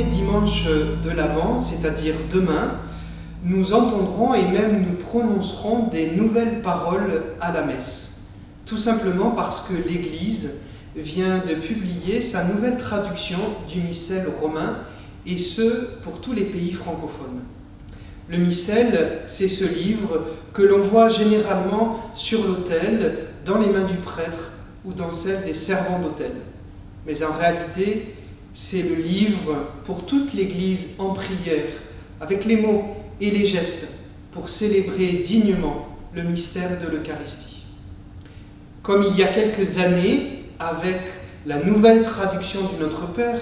dimanche de l'Avent, c'est-à-dire demain, nous entendrons et même nous prononcerons des nouvelles paroles à la messe. Tout simplement parce que l'Église vient de publier sa nouvelle traduction du missel romain, et ce, pour tous les pays francophones. Le missel, c'est ce livre que l'on voit généralement sur l'autel, dans les mains du prêtre ou dans celles des servants d'autel. Mais en réalité, c'est le livre pour toute l'Église en prière, avec les mots et les gestes, pour célébrer dignement le mystère de l'Eucharistie. Comme il y a quelques années, avec la nouvelle traduction du Notre Père,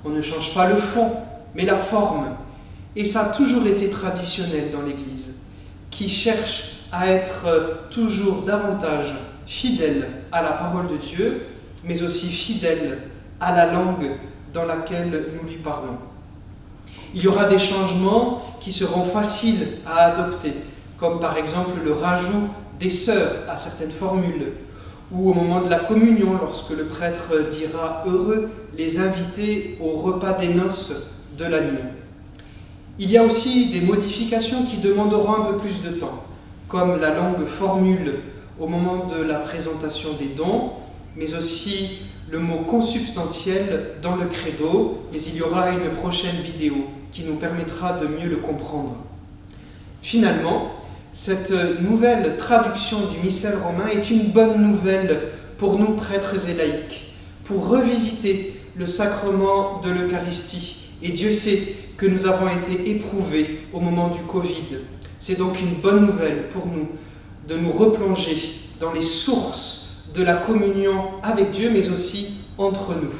on ne change pas le fond, mais la forme. Et ça a toujours été traditionnel dans l'Église, qui cherche à être toujours davantage fidèle à la parole de Dieu, mais aussi fidèle à la langue dans laquelle nous lui parlons. Il y aura des changements qui seront faciles à adopter, comme par exemple le rajout des sœurs à certaines formules, ou au moment de la communion, lorsque le prêtre dira « Heureux les invités au repas des noces de l'agneau ». Il y a aussi des modifications qui demanderont un peu plus de temps, comme la longue formule au moment de la présentation des dons, mais aussi le mot consubstantiel dans le credo, mais il y aura une prochaine vidéo qui nous permettra de mieux le comprendre. Finalement, cette nouvelle traduction du missel romain est une bonne nouvelle pour nous prêtres et laïcs, pour revisiter le sacrement de l'Eucharistie. Et Dieu sait que nous avons été éprouvés au moment du Covid. C'est donc une bonne nouvelle pour nous de nous replonger dans les sources de la communion avec Dieu, mais aussi entre nous.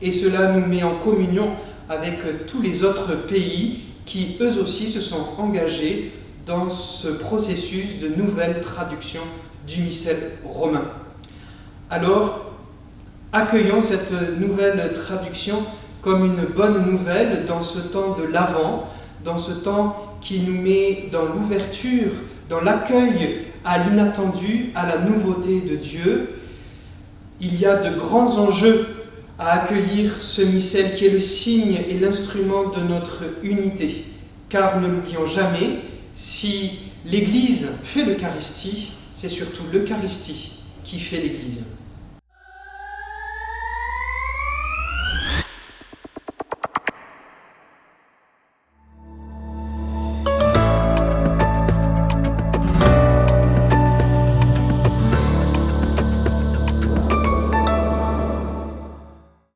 Et cela nous met en communion avec tous les autres pays qui, eux aussi, se sont engagés dans ce processus de nouvelle traduction du missel romain. Alors, accueillons cette nouvelle traduction comme une bonne nouvelle dans ce temps de l'Avent, dans ce temps qui nous met dans l'ouverture, dans l'accueil à l'inattendu, à la nouveauté de Dieu. Il y a de grands enjeux à accueillir ce missel qui est le signe et l'instrument de notre unité. Car ne l'oublions jamais, si l'Église fait l'Eucharistie, c'est surtout l'Eucharistie qui fait l'Église.